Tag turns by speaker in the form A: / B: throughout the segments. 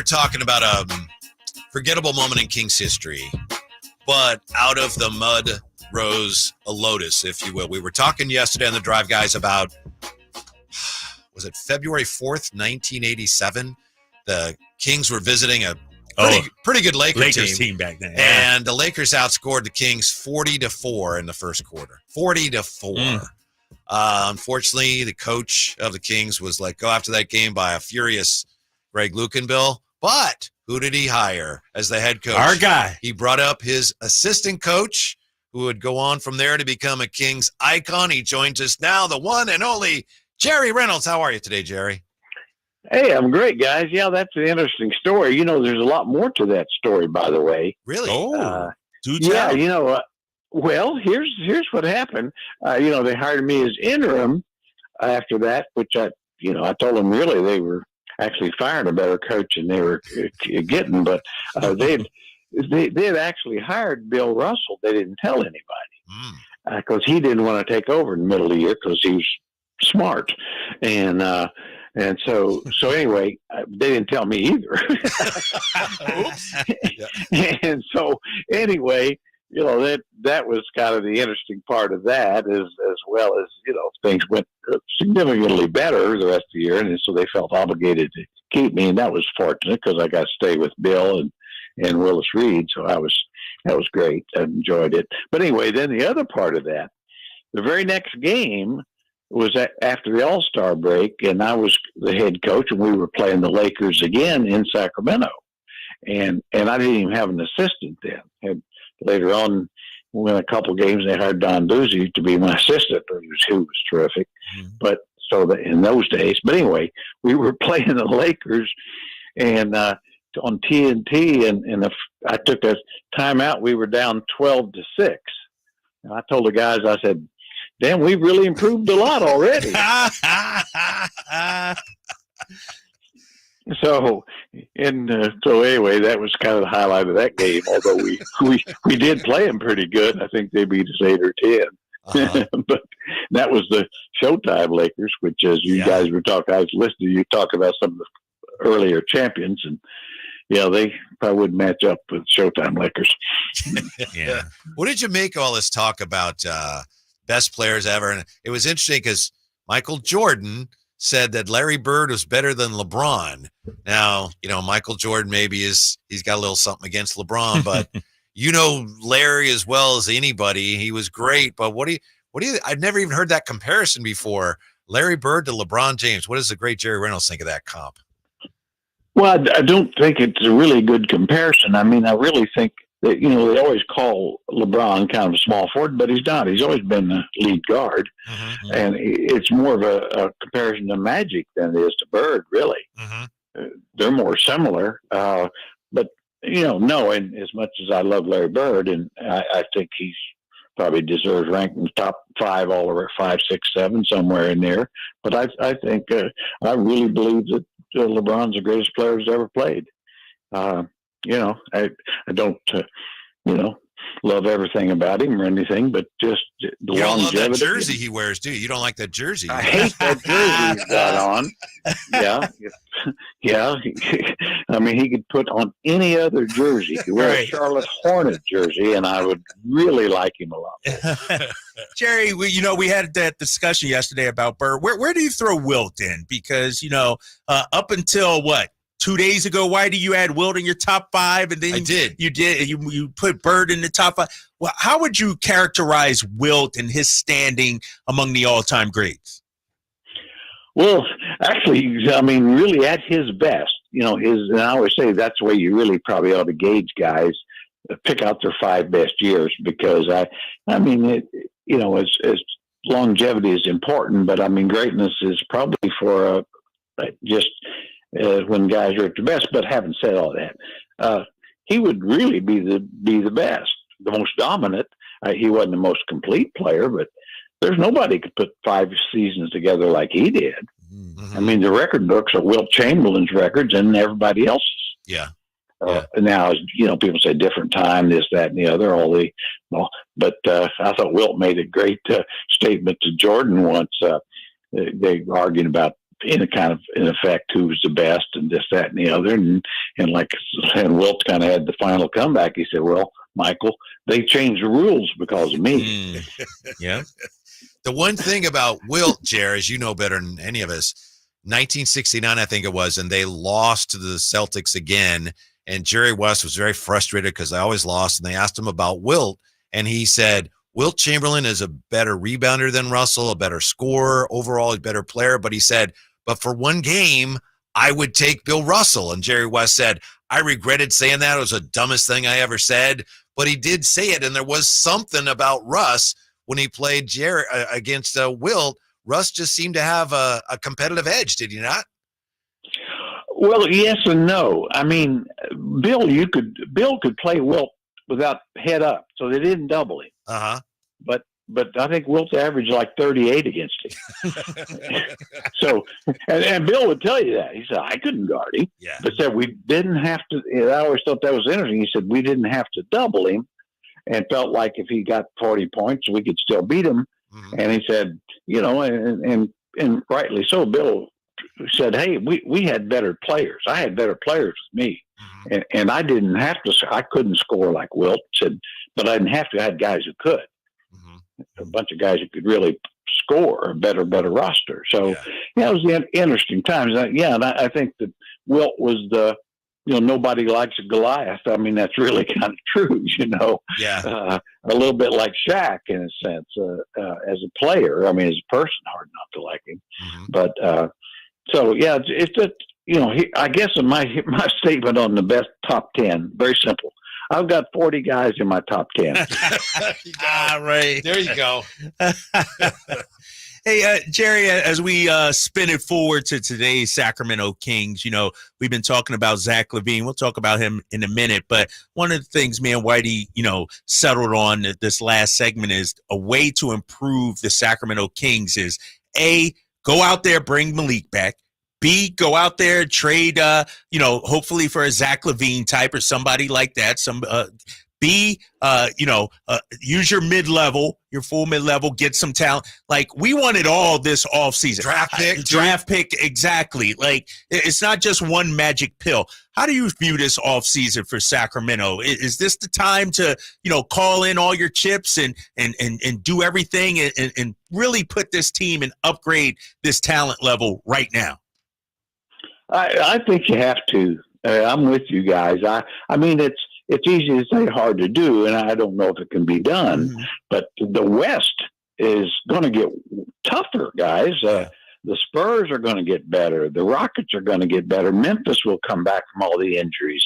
A: We're talking about a forgettable moment in Kings history, but out of the mud rose a lotus, if you will. We were talking yesterday on the Drive, guys, about, was it February 4th, 1987? The Kings were visiting a pretty good Lakers
B: team back then. Yeah.
A: And the Lakers outscored the Kings 40-4 in the first quarter. 40-4. Unfortunately, the coach of the Kings was let go after that game by a furious Greg Lukenbill. But who did he hire as the head coach?
B: Our guy.
A: He brought up his assistant coach, who would go on from there to become a Kings icon. He joins us now, the one and only Jerry Reynolds. How are you today, Jerry?
C: Hey, I'm great, guys. Yeah, that's an interesting story. You know, there's a lot more to that story, by the way.
A: Really?
C: Yeah, well, here's what happened. They hired me as interim after that, which I told them really they were actually firing a better coach than they were getting, but they had actually hired Bill Russell. They didn't tell anybody because he didn't want to take over in the middle of the year because he was smart. And so anyway, they didn't tell me either. And so anyway, that was kind of the interesting part of that, as well as, things went significantly better the rest of the year. And so they felt obligated to keep me. And that was fortunate because I got to stay with Bill and Willis Reed. So that was great. I enjoyed it. But anyway, then the other part of that, the very next game was after the All-Star break, and I was the head coach, and we were playing the Lakers again in Sacramento. And I didn't even have an assistant then. Later on, we won a couple games, and they hired Don Duzzi to be my assistant, who was terrific. But in those days, but anyway, we were playing the Lakers, and on TNT, and I took a timeout. We were down 12-6, and I told the guys, I said, "Damn, we've really improved a lot already." So anyway, that was kind of the highlight of that game. Although we did play them pretty good. I think they beat us 8 or 10. But that was the Showtime Lakers, which, as you guys were talking, I was listening to you talk about some of the earlier champions, and they probably wouldn't match up with Showtime Lakers.
A: Yeah. What did you make of all this talk about best players ever? And it was interesting because Michael Jordan said that Larry Bird was better than LeBron. Now, Michael Jordan he's got a little something against LeBron, but Larry as well as anybody. He was great, but what do you I've never even heard that comparison before. Larry Bird to LeBron James. What does the great Jerry Reynolds think of that comp?
C: Well, I don't think it's a really good comparison. I mean, I really think that, they always call LeBron kind of a small forward, but he's not. He's always been the lead guard. And it's more of a comparison to Magic than it is to Bird, really. They're more similar. But, and as much as I love Larry Bird, and I think he's probably deserves ranked in the top 5, all over 5, 6, 7, somewhere in there. But I think I really believe that LeBron's the greatest player who's ever played. I don't, love everything about him or anything, but just the
A: you don't
C: longevity.
A: Love that jersey he wears, do you? You don't like that jersey?
C: I hate that jersey he's got on. Yeah. I mean, he could put on any other jersey. He could wear a Charlotte Hornet jersey, and I would really like him a lot.
B: Jerry, we had that discussion yesterday about Bird. Where do you throw Wilt in? Because, up until 2 days ago, Whitey, you had Wilt in your top 5, and then you put Bird in the top 5. Well, how would you characterize Wilt and his standing among the all-time greats?
C: Well, actually, I mean, really at his best, and I always say that's the way you really probably ought to gauge guys, pick out their 5 best years, because I mean, as longevity is important, but I mean, greatness is probably for when guys are at their best. But having said all that, he would really be the best, the most dominant. He wasn't the most complete player, but there's nobody could put 5 seasons together like he did. I mean, the record books are Wilt Chamberlain's records and everybody else's.
A: Yeah.
C: Now, people say different time, this, that, and the other. But I thought Wilt made a great statement to Jordan once. They argued about in effect, who was the best and this, that, and the other. And Wilt kind of had the final comeback. He said, well, Michael, they changed the rules because of me.
B: Yeah.
A: The one thing about Wilt, Jer, as you know better than any of us, 1969, I think it was, and they lost to the Celtics again. And Jerry West was very frustrated because they always lost. And they asked him about Wilt, and he said, Wilt Chamberlain is a better rebounder than Russell, a better scorer, overall a better player. But he said, but for one game, I would take Bill Russell. And Jerry West said, I regretted saying that. It was the dumbest thing I ever said. But he did say it, and there was something about Russ when he played Jerry against Wilt. Russ just seemed to have a competitive edge, did he not?
C: Well, yes and no. I mean, Bill could play Wilt without head up, so they didn't double him.
A: Uh-huh.
C: But I think Wilt's averaged like 38 against him. So, and Bill would tell you that. He said, I couldn't guard him.
A: Yeah.
C: But said we didn't have to. I always thought that was interesting. He said we didn't have to double him, and felt like if he got 40 points, we could still beat him. Mm-hmm. And he said, and rightly so, Bill said, hey, we had better players. I had better players with me. Mm-hmm. And I didn't have to. I couldn't score like Wilt said, but I didn't have to. I had guys who could. A bunch of guys who could really score a better roster. So, it was the interesting times. And I think that Wilt was nobody likes a Goliath. I mean, that's really kind of true,
A: Yeah.
C: A little bit like Shaq in a sense, as a player. I mean, as a person, hard not to like him. Mm-hmm. But, I guess my statement on the best top 10, very simple. I've got 40 guys in my top 10.
B: Right.
A: There you go.
B: Hey, Jerry, as we spin it forward to today's Sacramento Kings, we've been talking about Zach LaVine. We'll talk about him in a minute. But one of the things me and Whitey, settled on this last segment is a way to improve the Sacramento Kings is, A, go out there, bring Malik back. B, go out there, trade, hopefully for a Zach LaVine type or somebody like that. B, use your mid-level, your full mid-level, get some talent. Like, we wanted all this offseason. Draft pick, exactly. Like, it's not just one magic pill. How do you view this offseason for Sacramento? Is this the time to, call in all your chips and do everything and really put this team and upgrade this talent level right now?
C: I think you have to. I'm with you guys. I mean, it's easy to say, hard to do, and I don't know if it can be done. Mm-hmm. But the West is going to get tougher, guys. The Spurs are going to get better. The Rockets are going to get better. Memphis will come back from all the injuries.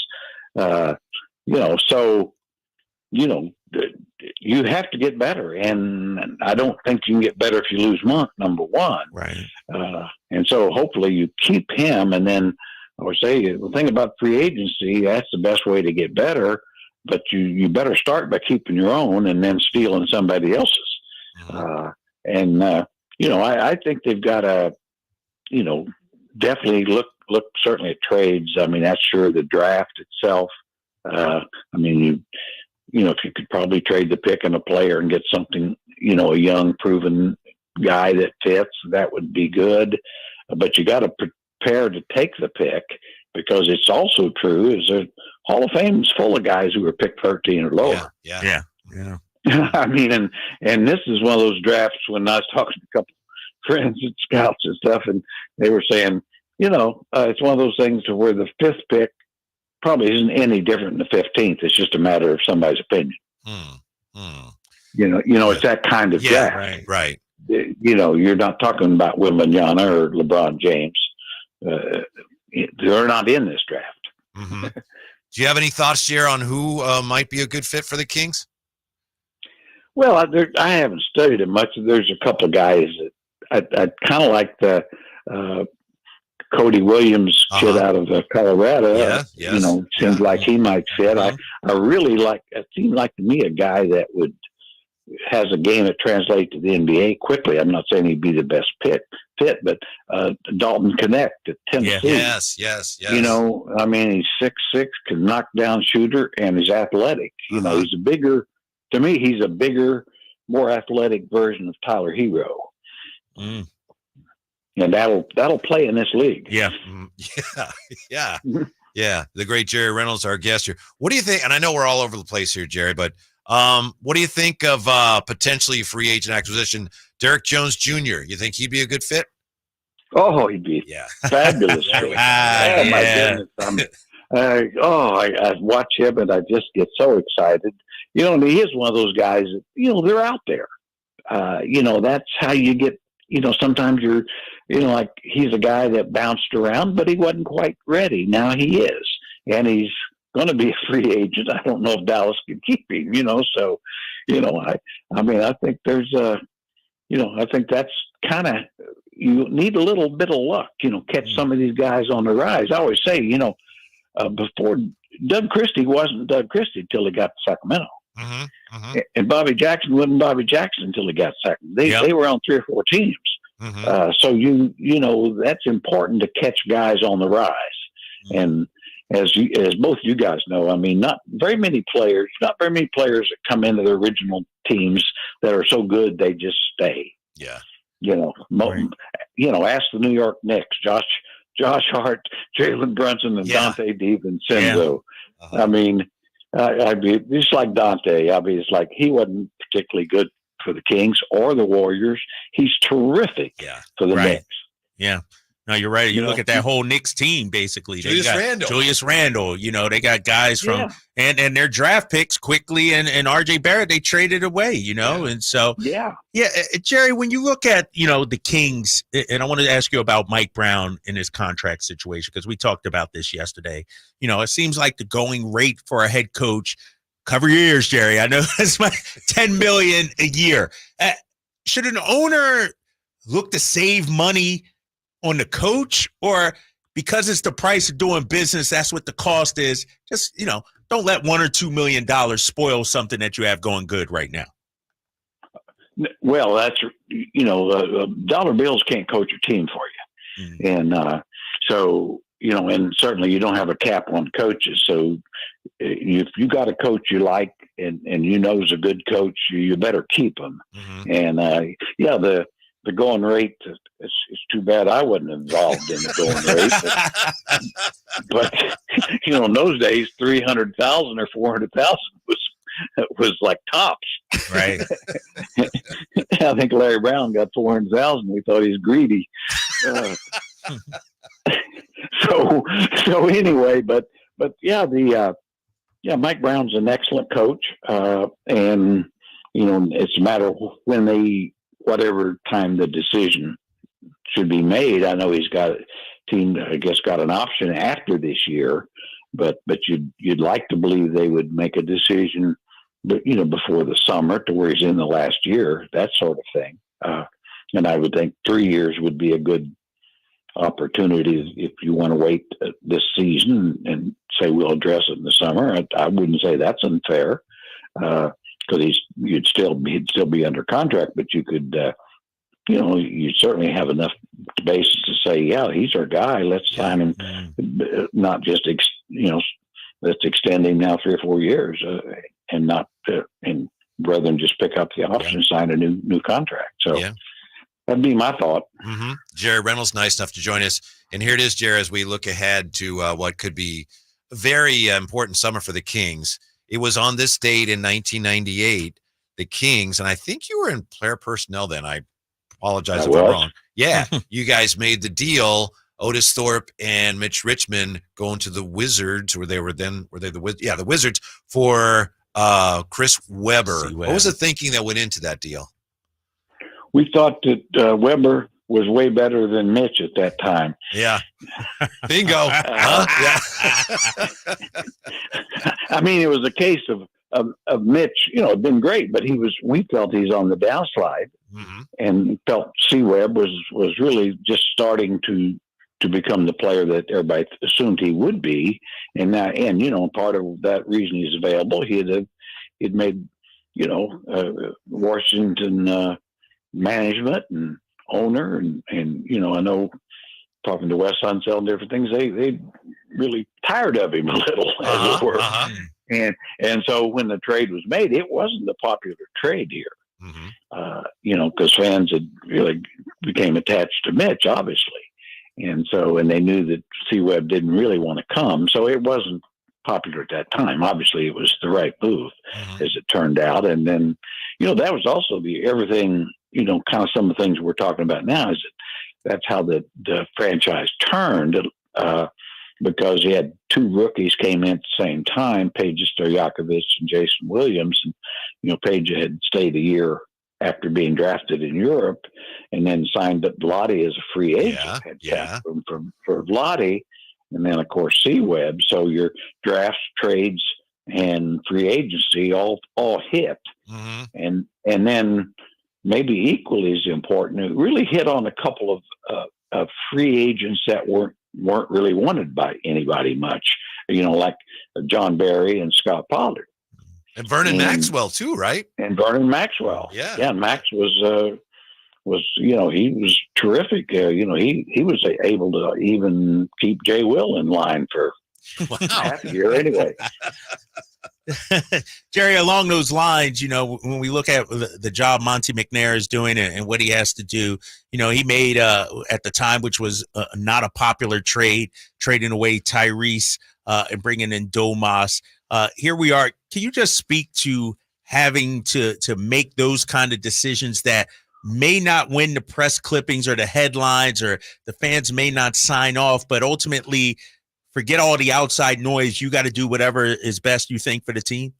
C: You have to get better, and I don't think you can get better if you lose Monk, number one.
B: Right.
C: And so hopefully you keep him, and then I would say the thing about free agency, that's the best way to get better, but you better start by keeping your own and then stealing somebody else's. Mm-hmm. I think they've got to, definitely look certainly at trades. I mean, that's sure the draft itself. If you could probably trade the pick and a player and get something, a young, proven guy that fits, that would be good. But you got to prepare to take the pick, because it's also true is that Hall of Fame is full of guys who were picked 13 or lower.
B: Yeah.
C: I mean, and this is one of those drafts when I was talking to a couple friends and scouts and stuff, and they were saying, it's one of those things where the fifth pick probably isn't any different than the 15th. It's just a matter of somebody's opinion. It's that kind of draft.
A: Right.
C: You're not talking about Wembanyama or LeBron James. They're not in this draft.
A: Mm-hmm. Do you have any thoughts, Jer, on who might be a good fit for the Kings?
C: Well, I haven't studied it much. There's a couple of guys that I kind of like the Cody Williams kid out of Colorado. Seems like he might fit. I really like. It seemed like to me a guy that has a game that translates to the NBA quickly. I'm not saying he'd be the best fit, but Dalton Connect at Tennessee.
A: Yes.
C: I mean, he's 6'6", can knock down shooter, and he's athletic. He's a bigger, more athletic version of Tyler Hero. and that'll play in this league.
B: Yeah.
A: Yeah. Yeah. The great Jerry Reynolds, our guest here. What do you think? And I know we're all over the place here, Jerry, but what do you think of potentially free agent acquisition, Derek Jones Jr.? You think he'd be a good fit?
C: Oh, he'd be fabulous.
B: My
C: goodness. I watch him and I just get so excited. And he is one of those guys that, they're out there. That's how you get, sometimes you're, like he's a guy that bounced around, but he wasn't quite ready. Now he is, and he's going to be a free agent. I don't know if Dallas can keep him, so, I think there's I think that's kind of, you need a little bit of luck, catch some of these guys on the rise. I always say, before Doug Christie wasn't Doug Christie till he got to Sacramento.
A: Mm-hmm, mm-hmm.
C: And Bobby Jackson wasn't Bobby Jackson until he got second. They were on 3 or 4 teams.
A: Mm-hmm.
C: So that's important to catch guys on the rise. Mm-hmm. And as both you guys know, not very many players that come into their original teams that are so good they just stay.
A: Yeah.
C: Ask the New York Knicks, Josh Hart, Jalen Brunson, and Dante DiVincenzo.
A: Yeah. Uh-huh.
C: I'd be just like Dante. It's like he wasn't particularly good for the Kings or the Warriors. He's terrific for the Knicks.
B: Yeah. No, you're right. You look at that whole Knicks team, basically.
A: Julius
B: Randle. They got guys from and their draft picks quickly and RJ Barrett, they traded away, and so Jerry, when you look at the Kings, and I wanted to ask you about Mike Brown and his contract situation because we talked about this yesterday. It seems like the going rate for a head coach. Cover your ears, Jerry. I know that's my $10 million a year. Should an owner look to save money on the coach, or because it's the price of doing business, that's what the cost is? Just, don't let $1 or $2 million spoil something that you have going good right now.
C: Well, that's, dollar bills can't coach your team for you. Mm-hmm. And so, and certainly you don't have a cap on coaches. So if you got a coach you like and is a good coach, you better keep them. Mm-hmm. And the going rate, it's too bad I wasn't involved in the going rate. But in those days, 300,000 or 400,000 was like tops.
B: Right.
C: I think Larry Brown got 400,000. We thought he was greedy. So anyway, but Mike Brown's an excellent coach, and it's a matter of when whatever time the decision should be made. I know he's got a team, I guess, got an option after this year, but you'd like to believe they would make a decision, before the summer to where he's in the last year, that sort of thing. And I would think 3 years would be a good opportunity if you want to wait this season and say we'll address it in the summer. I wouldn't say that's unfair. Because he'd still be under contract, but you could, you certainly have enough basis to say, he's our guy. Let's sign him, not just let's extend him now 3 or 4 years, and not and rather than just pick up the option, sign a new contract. So that'd be my thought.
A: Mm-hmm. Jerry Reynolds, nice enough to join us, and here it is, Jerry, as we look ahead to what could be a very important summer for the Kings. It was on this date in 1998, the Kings, and I think you were in player personnel then. I apologize if I'm wrong. Yeah, you guys made the deal. Otis Thorpe and Mitch Richmond going to the Wizards, were they the Wizards for Chris Webber. What was the thinking that went into that deal?
C: We thought that Webber was way better than Mitch at that time.
A: Yeah. Bingo.
C: Yeah. I mean, it was a case of Mitch, had been great, but we felt he's on the downslide, and felt C-Web was really just starting to become the player that everybody assumed he would be. And part of that reason he's available, he'd made, Washington management and owner and I know, talking to Wes Unseld and different things, they really tired of him a little, as it were. And so when the trade was made, it wasn't a popular trade here. Because fans had really became attached to Mitch, obviously. And they knew that C-Webb didn't really want to come. So it wasn't popular at that time. Obviously, it was the right move, as it turned out. And then, that was also everything, kind of some of the things we're talking about now is that's how the franchise turned, because he had two rookies came in at the same time, Peja Stojakovic and Jason Williams. And, Peja had stayed a year after being drafted in Europe and then signed up Lottie as a free agent. For Lottie. And then, of course, C-Webb. So your drafts, trades, and free agency all hit. And then maybe equally as important, it really hit on a couple of free agents that weren't really wanted by anybody much, like John Barry and Scott Pollard.
A: And Vernon Maxwell too, right?
C: And Vernon Maxwell. Yeah. Yeah. Max was he was terrific. He was able to even keep Jay Will in line for half a year anyway.
B: Jerry, along those lines, when we look at the job Monte McNair is doing and what he has to do, he made at the time, which was not a popular trade, trading away Tyrese and bringing in Domas. Here we are. Can you just speak to having to make those kind of decisions that may not win the press clippings or the headlines, or the fans may not sign off, but ultimately forget all the outside noise. You got to do whatever is best you think for the team.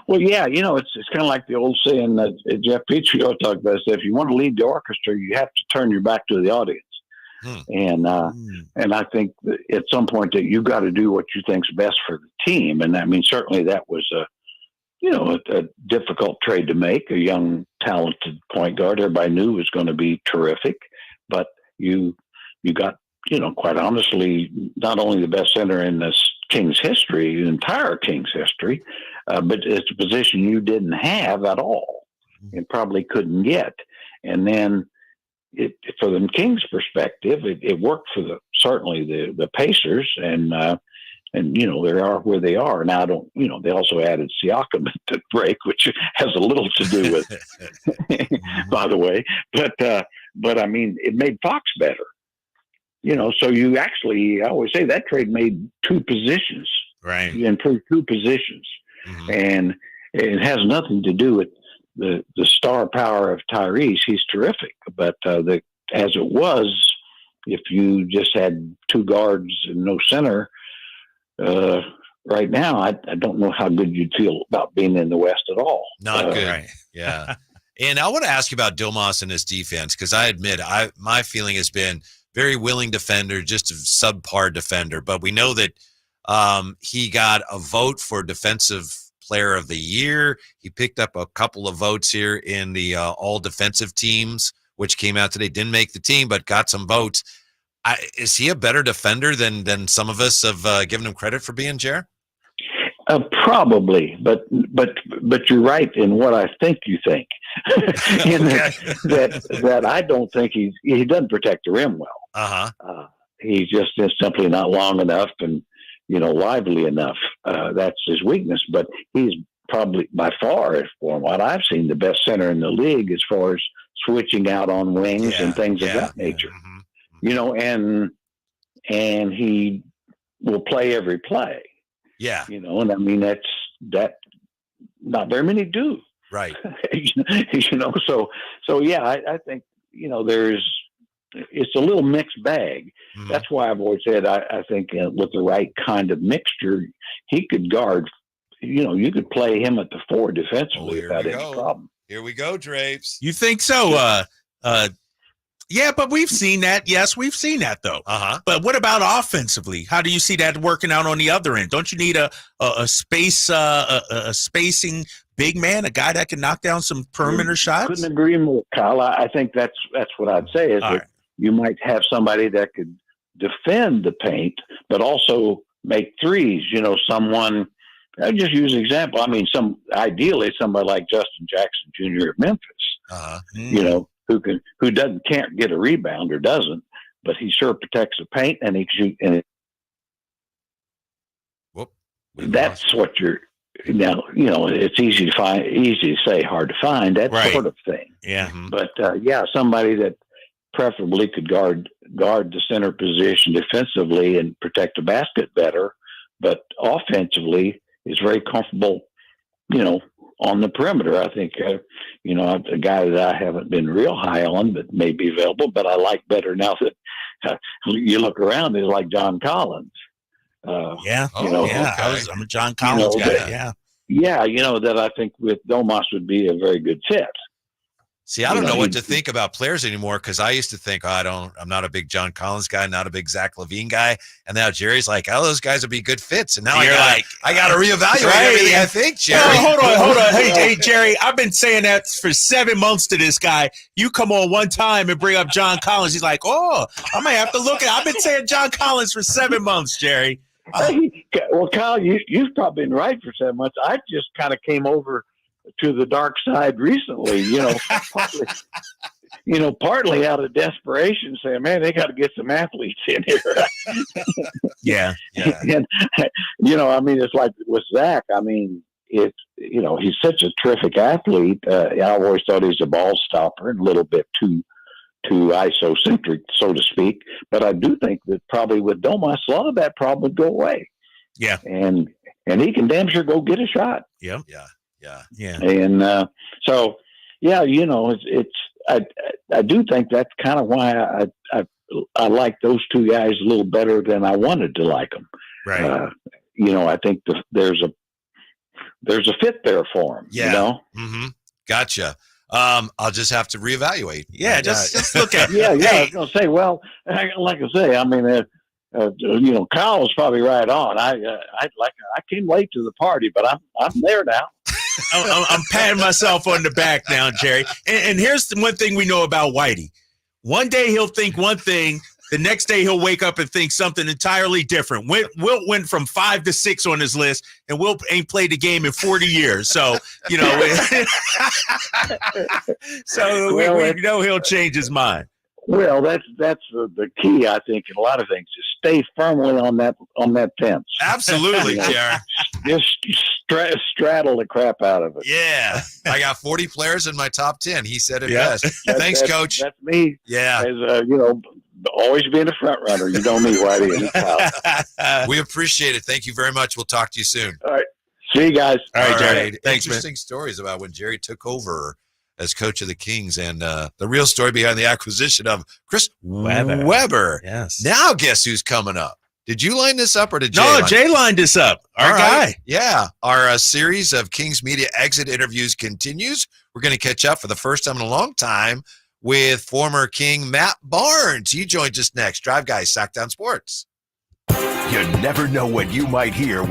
C: Well, yeah, it's kind of like the old saying that Jeff Petrie talked about. If you want to lead the orchestra, you have to turn your back to the audience. And I think that at some point that you got to do what you think's best for the team. And I mean, certainly that was a difficult trade to make. A young, talented point guard everybody knew was going to be terrific, but you got, quite honestly, not only the best center in this Kings history, the entire Kings history, but it's a position you didn't have at all and probably couldn't get. And then for the Kings perspective, it worked for certainly the Pacers, and they are where they are now. They also added Siakam at the break, which has a little to do with, by the way. But I mean, it made Fox better. So you actually, I always say that trade made two positions.
B: Right.
C: You improved two positions, and it has nothing to do with the star power of Tyrese. He's terrific, but as it was, if you just had two guards and no center, right now, I don't know how good you'd feel about being in the West at all.
A: Not good. Right. Yeah. And I want to ask you about Domas and his defense, because I admit my feeling has been very willing defender, just a subpar defender. But we know that he got a vote for Defensive Player of the Year. He picked up a couple of votes here in the all defensive teams, which came out today. Didn't make the team, but got some votes. Is he a better defender than some of us have given him credit for being, Jer?
C: Probably, but you're right in what I think you think. In that I don't think he doesn't protect the rim well. He's just simply not long enough and lively enough. That's his weakness. But he's probably by far, from what I've seen, the best center in the league as far as switching out on wings and things of that nature. And he will play every play.
A: Yeah.
C: And I mean, that not very many do.
A: Right.
C: So yeah, I think, it's a little mixed bag. That's why I've always said, I think with the right kind of mixture, he could guard, you could play him at the 4 defensively without any problem.
A: Here we go, Drapes.
B: You think so? Yeah, but we've seen that. Yes, we've seen that, though. But what about offensively? How do you see that working out on the other end? Don't you need a spacing big man, a guy that can knock down some perimeter shots?
C: Couldn't agree more, Kyle. I think that's what I'd say is that you might have somebody that could defend the paint, but also make threes. Someone. I just use an example. I mean, ideally somebody like Justin Jackson Jr. at Memphis. Who can't get a rebound or doesn't, but he sure protects the paint and he can shoot. And that's what you're Now, it's easy to say, hard to find, that sort of thing.
B: Yeah.
C: But somebody that preferably could guard the center position defensively and protect the basket better, but offensively is very comfortable, on the perimeter. I think, a guy that I haven't been real high on, but may be available, but I like better now that you look around, is like John Collins.
B: I'm a John Collins guy.
C: That I think with Domas would be a very good fit.
A: See, I don't know what to think about players anymore, because I used to think, I'm not a big John Collins guy, not a big Zach LaVine guy, and now Jerry's like, those guys would be good fits, and now I got to reevaluate everything I think, Jerry.
B: Hold on. Hey, Jerry, I've been saying that for 7 months to this guy. You come on one time and bring up John Collins, he's like, I might have to look at. I've been saying John Collins for 7 months, Jerry.
C: Well, Kyle, you've probably been right for 7 months. I just kind of came over to the dark side recently, partly out of desperation, saying, man, they got to get some athletes in here.
B: Yeah.
C: And, it's like with Zach, he's such a terrific athlete. I always thought he's a ball stopper and a little bit too isocentric, so to speak. But I do think that probably with Domas, a lot of that problem would go away.
B: Yeah.
C: And he can damn sure go get a shot.
B: Yeah.
C: And I do think that's kind of why I like those two guys a little better than I wanted to like them.
B: Right.
C: I think there's a fit there for him.
A: Yeah. Mm-hmm. Gotcha. I'll just have to reevaluate.
B: Yeah, just look at.
C: I was going to say, well, like I say, Kyle was probably right on. I came late to the party, but I'm there now.
B: I'm patting myself on the back now, Jerry. And here's the one thing we know about Whitey. One day he'll think one thing. The next day he'll wake up and think something entirely different. Wilt went from 5 to 6 on his list, and Wilt ain't played the game in 40 years. So, we know he'll change his mind.
C: Well, that's the key, I think, in a lot of things, is stay firmly on that fence.
A: Absolutely, Jerry.
C: Just straddle the crap out of it.
A: Yeah. I got 40 players in my top 10. He said it best. Thanks, Coach.
C: That's me.
A: Yeah.
C: As, always being a front runner. You know me, Whitey.
A: We appreciate it. Thank you very much. We'll talk to you soon.
C: All right. See you guys.
B: All right, Jerry. Thanks,
A: Interesting stories about when Jerry took over as coach of the Kings, and the real story behind the acquisition of Chris Webber.
B: Yes.
A: Now guess who's coming up? Did you line this up, or did Jay?
B: No, Jay lined this up. Our guy.
A: Yeah. Our series of Kings media exit interviews continues. We're going to catch up for the first time in a long time with former King Matt Barnes. He joins us next. Drive Guys, Sactown Sports.
D: You never know what you might hear